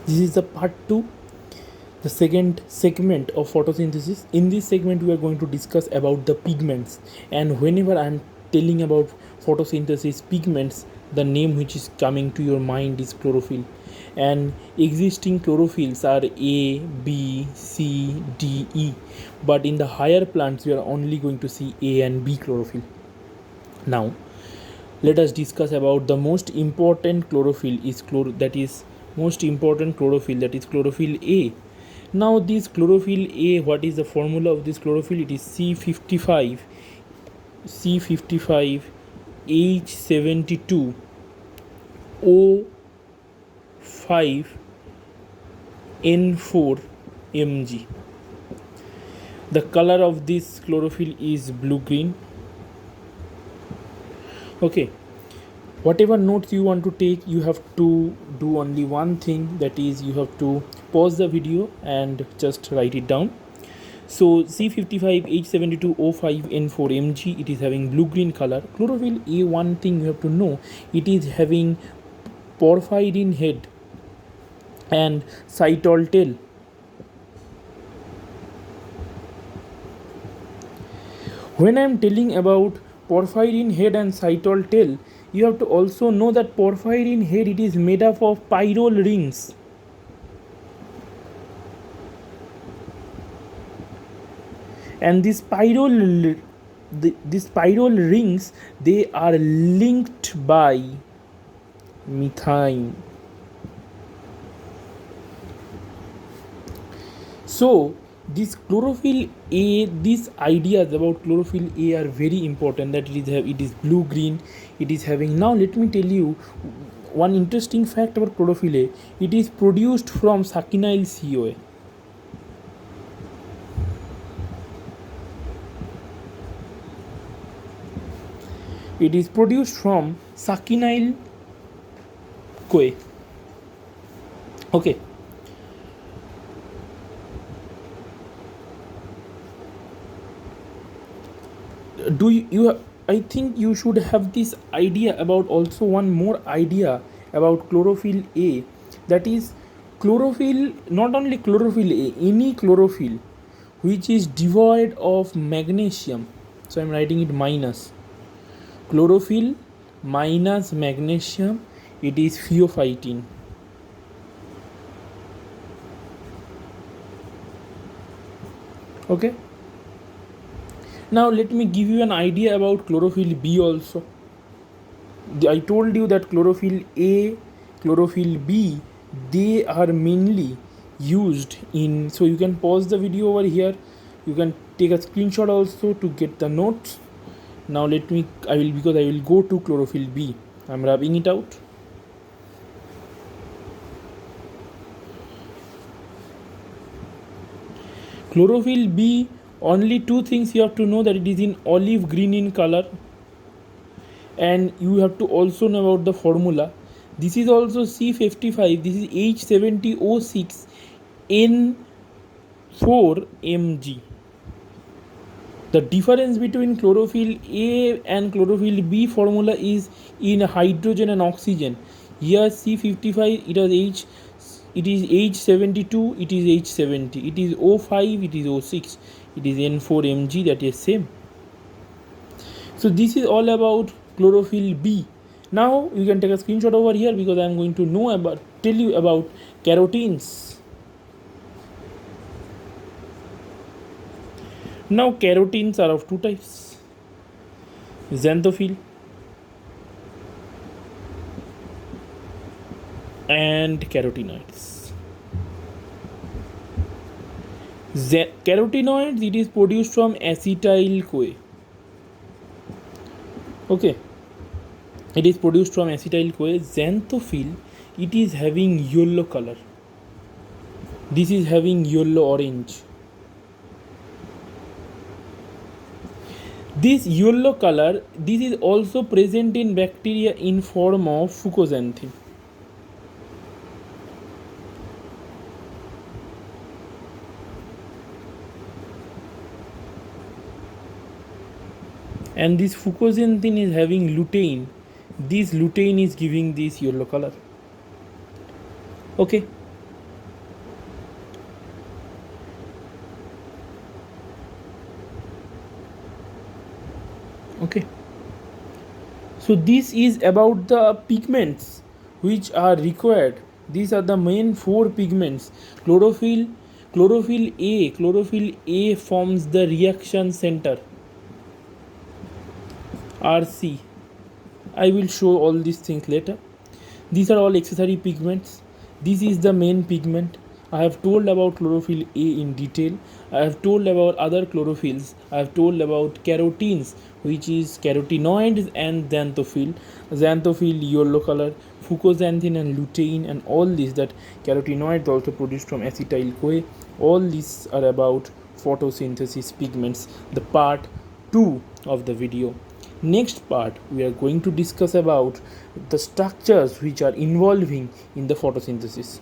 This is the part 2, the second segment of photosynthesis. In this segment we are going to discuss about the pigments, and whenever I am telling about photosynthesis pigments, the name which is coming to your mind is chlorophyll, and existing chlorophylls are A, B, C, D, E, but in the higher plants we are only going to see A and B chlorophyll. Now let us discuss about the most important chlorophyll is chlorophyll A. Now this chlorophyll A, what is the formula of this chlorophyll? It is C55 H72 O5 N4 Mg. The color of this chlorophyll is blue green. Okay, whatever notes you want to take, you have to do only one thing, that is you have to pause the video and just write it down. So C55 H72 O5 N4 Mg, it is having blue green color. Chlorophyll A, one thing you have to know, it is having porphyrin head and cytol tail. When I am telling about porphyrin head and cytol tail, you have to also know that porphyrin head, it is made up of pyrrole rings. And these pyrrole rings, they are linked by methine. So this chlorophyll A, these ideas about chlorophyll A are very important, that it is blue green, it is having. Now let me tell you one interesting fact about chlorophyll A. It is produced from succinyl CoA. It is produced from succinyl CoA. Okay. Do you I think you should have this idea about also one more idea about chlorophyll A, that is chlorophyll, not only chlorophyll A, any chlorophyll which is devoid of magnesium. So I am writing it minus. Chlorophyll minus magnesium, it is pheophytin. Okay. Now let me give you an idea about chlorophyll B also. I told you that chlorophyll A, chlorophyll B, they are mainly used in, so you can pause the video over here, you can take a screenshot also to get the notes. Now I will go to chlorophyll B. I'm rubbing it out. Chlorophyll B, only two things you have to know, that it is in olive green in color, and you have to also know about the formula. This is also C55, this is H70O6 N4 Mg. The difference between chlorophyll A and chlorophyll B formula is in hydrogen and oxygen. Here C55, it is H72, it is H70, it is O5, it is O6, it is N4 Mg, that is same. So this is all about chlorophyll B. Now you can take a screenshot over here, because I am going to tell you about carotenes. Now carotenes are of two types: xanthophyll and carotenoids. Carotenoids, it is produced from acetyl CoA. Okay, it is produced from acetyl CoA. Xanthophyll, it is having yellow color. This is having yellow orange. This yellow color, this is also present in bacteria in form of fucoxanthin. And this fucoxanthin is having lutein. This lutein is giving this yellow color. Okay. So this is about the pigments which are required. These are the main four pigments. Chlorophyll, chlorophyll A forms the reaction center, RC. I will show all these things later. These are all accessory pigments. This is the main pigment. I have told about chlorophyll A in detail. I have told about other chlorophylls. I have told about carotenes, which is carotenoids and xanthophyll. Xanthophyll yellow color, fucoxanthin and lutein, and all these that carotenoids also produced from acetyl CoA. All these are about photosynthesis pigments, the part 2 of the video. Next part we are going to discuss about the structures which are involving in the photosynthesis.